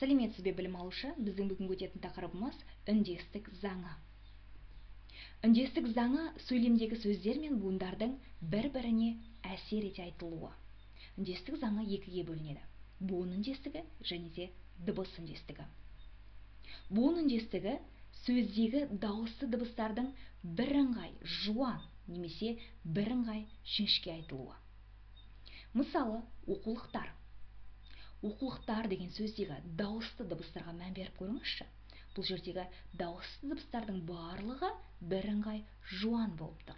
Сәлеметсіз бе білім алушы? Біздің бүгінгі өтетін тақырыбымыз үндестік заңы. Үндестік заңы сөйлемдегі сөздер мен буындардың бір-біріне әсер ете айтылуы. Үндестік заңы екіге бөлінеді: буын үндестігі және де дыбыс үндестігі. Буын үндестігі сөздегі дауысты дыбыстардың бірыңғай жуан немесе бірыңғай жіңішке айтылуы. Мысалы, оқулықтар. Оқулықтар деген сөздегі дауысты дыбыстарға мән беріп көріңізші. Бұл жердегі дауысты дыбыстардың барлығы бірыңғай жуан болып тұр.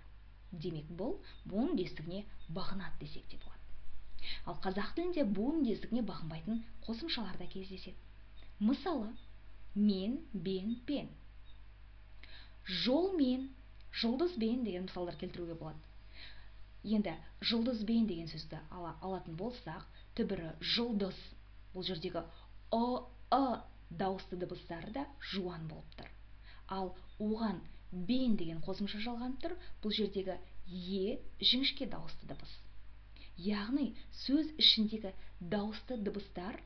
Демек, бұл буын үндестігіне бағынады десек те болады. Ал қазақ тілінде буын үндестігіне бағынбайтын қосымшалар да кездеседі. Мысалы, мен, бен, пен. Жолмен, жұлдызбен деген мысалдар келтіруге болады. Енді жұлдызбен деген сөзді алатын болсақ, түбірі жұлдыз. Бұл жердегі дауысты дыбыстары да жуан болып тұр. Ал оған бен деген қосымша жалғанып тұр. Бұл жердегі жіңішке дауысты дыбыс. Яғни сөз ішіндегі дауысты дыбыстар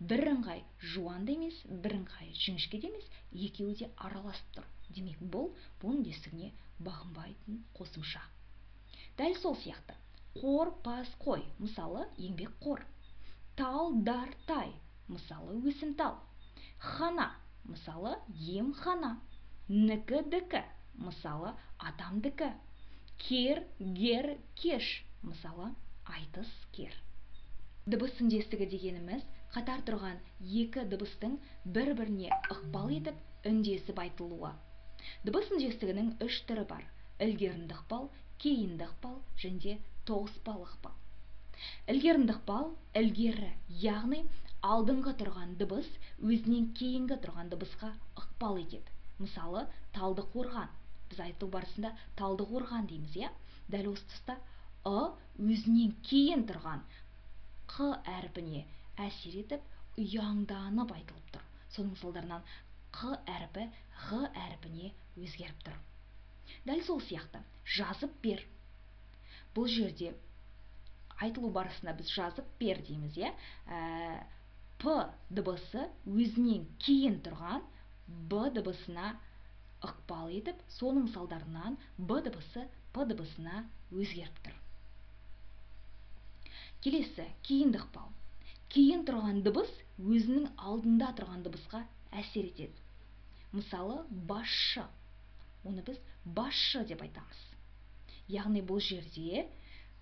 бірыңғай жуан да емес, бірыңғай жіңішке де емес, екеуі де араласып тұр. Демек, бұл буын үндестігіне бағынбайтын қосымша. Дәл сол сияқты қор, пас, қой, мысалы, еңбек қор. Тал, дар, тай, мысалы, өсімтал. Хана, мысалы, емхана. Нікі, дікі, мысалы, атамдікі. Кер, гер, кеш, мысалы, айтыс, кер. Дыбыс үндестігі дегеніміз қатар тұрған екі дыбыстың бір-біріне ықпал етіп үндесіп айтылуы. Дыбыс үндестігінің үш түрі бар: ілгерінді ықпал, кейінді ықпал және тоғыспалы ықпал. Ілгерінді ықпал ілгері, яғни алдыңғы тұрған дыбыс өзінен кейінгі тұрған дыбысқа ықпал етеді. Мысалы, талды қорған. Біз айту барысында талды қорған дейміз, Дәл осы тұста өзінен кейін тұрған қ әрпіне әсер етіп, ұяңданып айтылып тұр. Соның салдарынан қ әрпі ғ әрпіне өзгеріп тұр. Дәл сол сияқты жазып бер. Бұл жерде айтылу барысында біз жазып бер дейміз, п дыбысы өзінен кейін тұрған б дыбысына ықпал етіп, соның салдарынан б дыбысы п дыбысына өзгеріп тұр. Келесі, кейінді ықпал. Кейін тұрған дыбыс өзінің алдында тұрған дыбысқа әсер етеді. Мысалы, басшы. Оны біз басшы деп айтамыз. Яғни бұл жерде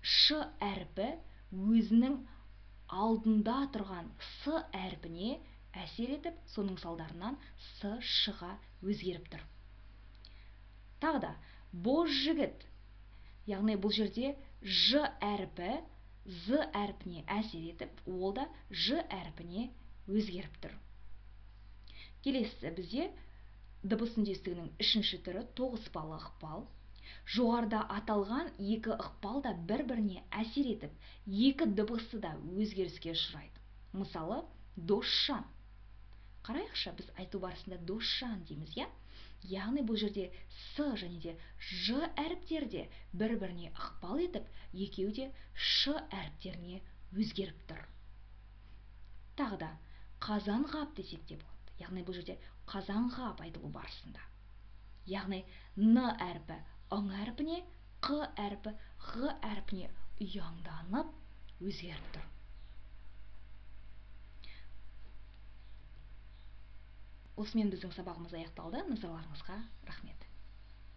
ш әрпі өзінің алдында тұрған с әрпіне әсер етіп, соның салдарынан с ш-ға өзгеріп тұр. Тағы да боз жігіт. Яғни бұл жерде ж әрпі з әрпіне әсер етіп, ол да ж әрпіне өзгеріп тұр. Келесі бізде дыбыс үндестігінің үшінші түрі тоғыспалы ықпал. Жоғарыда аталған екі ықпал да бір-біріне әсер етіп, екі дыбысы да өзгеріске ұшырайды. Мысалы, досжан. Қарайықшы, біз айту барысында досжан дейміз, Яғни бұл жерде с және де ж әріптерде бір-біріне ықпал етіп, екеуі де ш әріптеріне өзгеріп тұр. Тағы да қазанғап десек те болады. Яғни бұл жерде қазанғап айтылу барысында. Яғни н әрпі ың әрпіне, қ әрпі ғ әрпіне ұяңданып өзгеріп тұр. Осымен біздің сабағымыз аяқталды. Назарларыңызға рахмет.